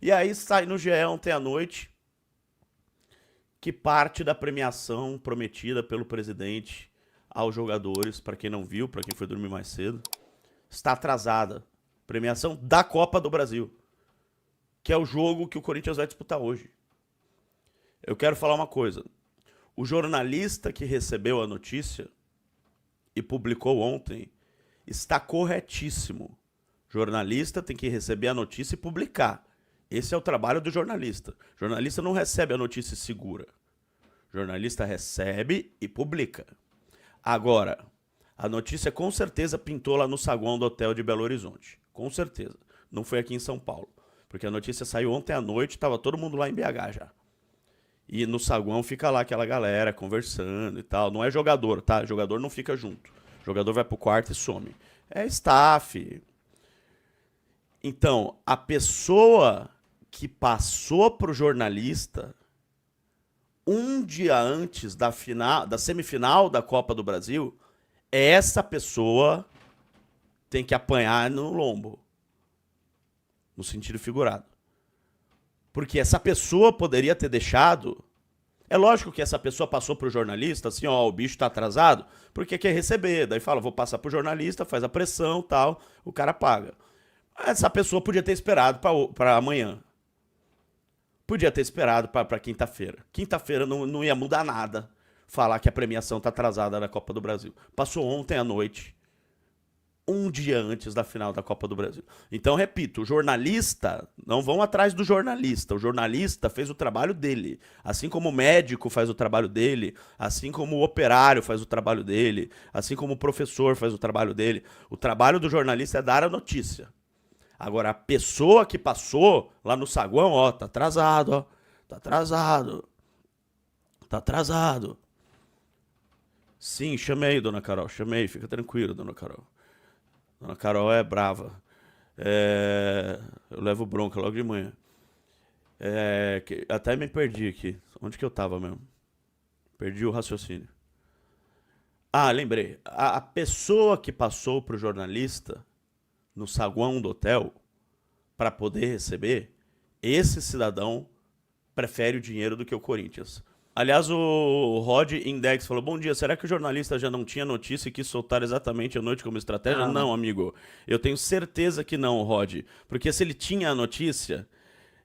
E aí sai no GE ontem à noite que parte da premiação prometida pelo presidente aos jogadores, para quem não viu, para quem foi dormir mais cedo, está atrasada. Premiação da Copa do Brasil, que é o jogo que o Corinthians vai disputar hoje. Eu quero falar uma coisa. O jornalista que recebeu a notícia e publicou ontem está corretíssimo. Jornalista tem que receber a notícia e publicar. Esse é o trabalho do jornalista. O jornalista não recebe a notícia segura. O jornalista recebe e publica. Agora, a notícia com certeza pintou lá no saguão do hotel de Belo Horizonte. Com certeza. Não foi aqui em São Paulo. Porque a notícia saiu ontem à noite, estava todo mundo lá em BH já. E no saguão fica lá aquela galera conversando e tal. Não é jogador, tá? Jogador não fica junto. O jogador vai pro quarto e some. É staff. Então, a pessoa que passou pro jornalista um dia antes da semifinal da Copa do Brasil, essa pessoa tem que apanhar no lombo. No sentido figurado. Porque essa pessoa poderia ter deixado... É lógico que essa pessoa passou pro jornalista, assim, ó, o bicho tá atrasado, porque quer receber. Daí fala, vou passar pro jornalista, faz a pressão e tal, o cara paga. Essa pessoa podia ter esperado pra amanhã. Podia ter esperado pra quinta-feira. Quinta-feira não ia mudar nada falar que a premiação tá atrasada na Copa do Brasil. Passou ontem à noite, um dia antes da final da Copa do Brasil. Então, repito, o jornalista, não vão atrás do jornalista. O jornalista fez o trabalho dele. Assim como o médico faz o trabalho dele, assim como o operário faz o trabalho dele, assim como o professor faz o trabalho dele. O trabalho do jornalista é dar a notícia. Agora, a pessoa que passou lá no saguão, ó, tá atrasado, ó. Tá atrasado. Tá atrasado. Sim, chamei, dona Carol, chamei. Fica tranquilo, dona Carol. Dona Carol é brava. Eu levo bronca logo de manhã. Até me perdi aqui. Onde que eu tava mesmo? Perdi o raciocínio. Ah, lembrei. A pessoa que passou pro jornalista no saguão do hotel para poder receber, esse cidadão prefere o dinheiro do que o Corinthians. Aliás, o Rod Index falou, bom dia, será que o jornalista já não tinha notícia e quis soltar exatamente à noite como estratégia? Não, amigo. Eu tenho certeza que não, Rod. Porque se ele tinha a notícia,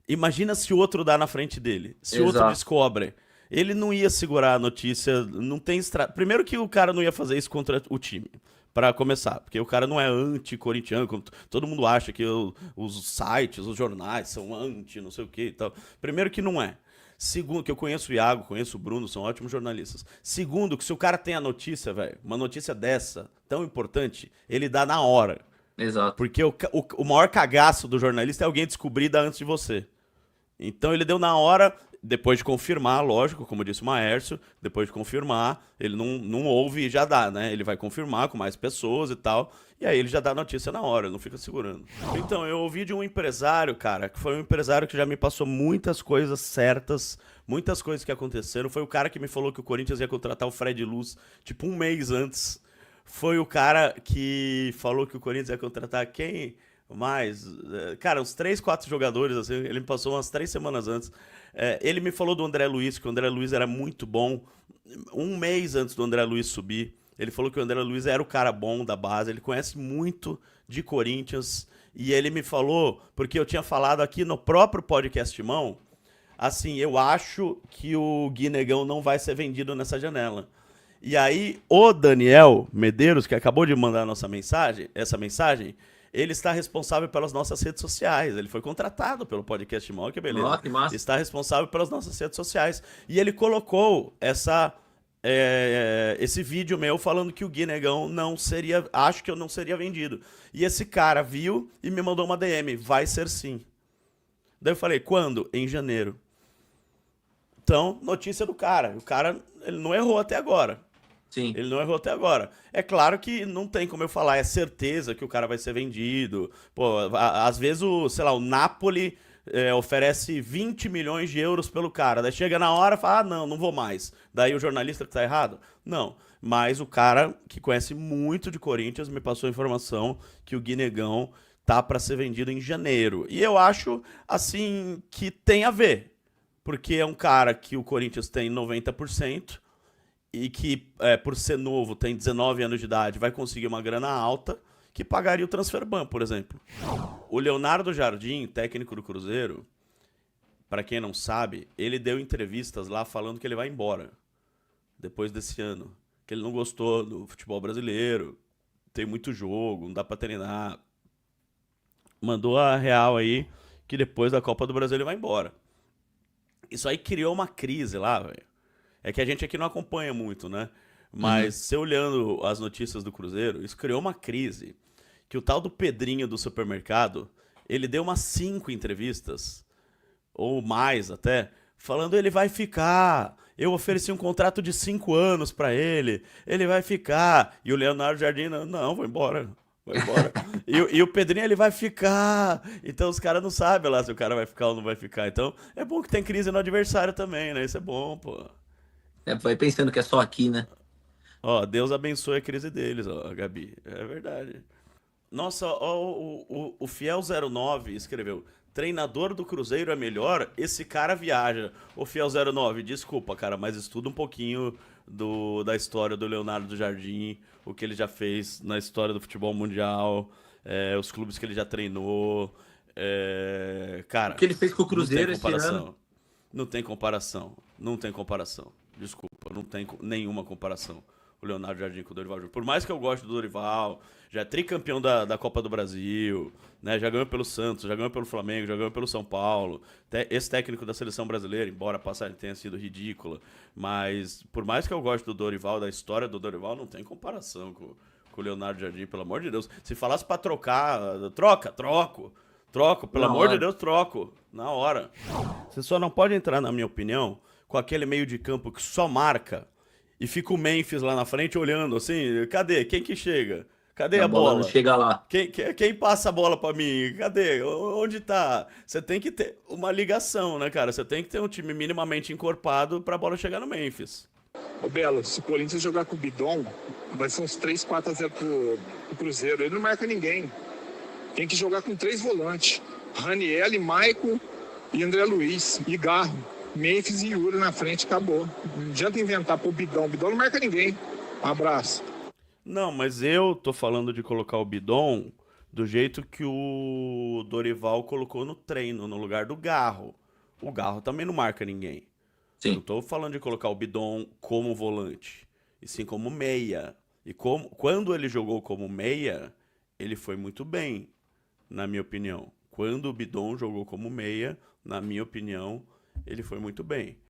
imagina se o outro dá na frente dele. Se o outro descobre. Ele não ia segurar a notícia, não tem Primeiro que o cara não ia fazer isso contra o time. Pra começar, porque o cara não é anti-corintiano, como todo mundo acha que os sites, os jornais são anti, não sei o que e tal. Primeiro que não é. Segundo, que eu conheço o Iago, conheço o Bruno, são ótimos jornalistas. Segundo, que se o cara tem a notícia, velho, uma notícia dessa, tão importante, ele dá na hora. Exato. Porque o maior cagaço do jornalista é alguém descobrir antes de você. Então ele deu na hora, depois de confirmar, lógico, como disse o Maércio, depois de confirmar, ele não ouve e já dá, né? Ele vai confirmar com mais pessoas e tal, e aí ele já dá a notícia na hora, ele não fica segurando. Então, eu ouvi de um empresário, cara, que foi um empresário que já me passou muitas coisas certas, muitas coisas que aconteceram. Foi o cara que me falou que o Corinthians ia contratar o Fred Luz, tipo, um mês antes. Foi o cara que falou que o Corinthians ia contratar quem... Mas, cara, uns 3, 4 jogadores, assim, ele me passou umas 3 semanas antes. Ele me falou do André Luiz, que o André Luiz era muito bom. Um mês antes do André Luiz subir, ele falou que o André Luiz era o cara bom da base, ele conhece muito de Corinthians. E ele me falou, porque eu tinha falado aqui no próprio podcast Mão, assim, eu acho que o Gui Negão não vai ser vendido nessa janela. E aí, o Daniel Medeiros, que acabou de mandar essa mensagem, ele está responsável pelas nossas redes sociais. Ele foi contratado pelo podcast Mó, que beleza. Que massa. Está responsável pelas nossas redes sociais. E ele colocou esse vídeo meu falando que o Gui Negão acho que eu não seria vendido. E esse cara viu e me mandou uma DM. Vai ser sim. Daí eu falei, quando? Em janeiro. Então, notícia do cara. O cara, ele não errou até agora. Sim. Ele não errou até agora. É claro que não tem como eu falar, é certeza que o cara vai ser vendido. Pô, às vezes o Napoli oferece 20 milhões de euros pelo cara. Daí chega na hora e fala, não vou mais. Daí o jornalista que tá errado? Não. Mas o cara que conhece muito de Corinthians me passou a informação que o Gui Negão tá para ser vendido em janeiro. E eu acho, assim, que tem a ver. Porque é um cara que o Corinthians tem 90% e que, por ser novo, tem 19 anos de idade, vai conseguir uma grana alta que pagaria o transfer ban, por exemplo. O Leonardo Jardim, técnico do Cruzeiro, para quem não sabe, ele deu entrevistas lá falando que ele vai embora depois desse ano. Que ele não gostou do futebol brasileiro, tem muito jogo, não dá pra treinar. Mandou a real aí que depois da Copa do Brasil ele vai embora. Isso aí criou uma crise lá, velho. É que a gente aqui não acompanha muito, né? Mas você olhando as notícias do Cruzeiro, isso criou uma crise. Que o tal do Pedrinho do supermercado, ele deu umas 5 entrevistas, ou mais até, falando ele vai ficar. Eu ofereci um contrato de 5 anos pra ele, ele vai ficar. E o Leonardo Jardim, não, vou embora. Vou embora. E o Pedrinho, ele vai ficar. Então os caras não sabem lá se o cara vai ficar ou não vai ficar. Então é bom que tem crise no adversário também, né? Isso é bom, pô. Vai pensando que é só aqui, né? Ó, Deus abençoe a crise deles, ó, Gabi. É verdade. Nossa, ó, o Fiel09 escreveu: treinador do Cruzeiro é melhor? Esse cara viaja. O Fiel09, desculpa, cara, mas estuda um pouquinho da história do Leonardo do Jardim, o que ele já fez na história do futebol mundial, os clubes que ele já treinou. O Cara, que ele fez com o não tem Cruzeiro esse ano? comparação. Não tem comparação. Não tem comparação. Desculpa, não tem nenhuma comparação. O Leonardo Jardim com o Dorival Júnior. Por mais que eu goste do Dorival, já é tricampeão da Copa do Brasil, né? Já ganhou pelo Santos, já ganhou pelo Flamengo, já ganhou pelo São Paulo. Esse técnico da seleção brasileira, embora a passagem tenha sido ridícula, mas por mais que eu goste do Dorival, da história do Dorival, não tem comparação com o Leonardo Jardim, pelo amor de Deus. Se falasse pra trocar, troco. Troco, pelo Na amor de hora. Deus, troco. Na hora. Você só não pode entrar, na minha opinião, com aquele meio de campo que só marca e fica o Memphis lá na frente olhando assim, cadê? Quem que chega? Cadê A a bola não bola? chega lá. Quem passa a bola pra mim? Cadê? Onde tá? Você tem que ter uma ligação, né, cara? Você tem que ter um time minimamente encorpado pra bola chegar no Memphis. Ô Belo, se o Corinthians jogar com o Bidon, vai ser uns 3, 4 a 0 pro Cruzeiro. Ele não marca ninguém. Tem que jogar com 3 volantes. Raniel, Maicon e André Luiz. E Garro. Memphis e Yuri na frente, acabou. Não adianta inventar pro Bidon. Bidon não marca ninguém. Um abraço. Não, mas eu tô falando de colocar o Bidon do jeito que o Dorival colocou no treino, no lugar do Garro. O Garro também não marca ninguém. Não Sim. tô falando de colocar o Bidon como volante, e sim como meia. E quando ele jogou como meia, ele foi muito bem, na minha opinião. Quando o Bidon jogou como meia, na minha opinião, ele foi muito bem.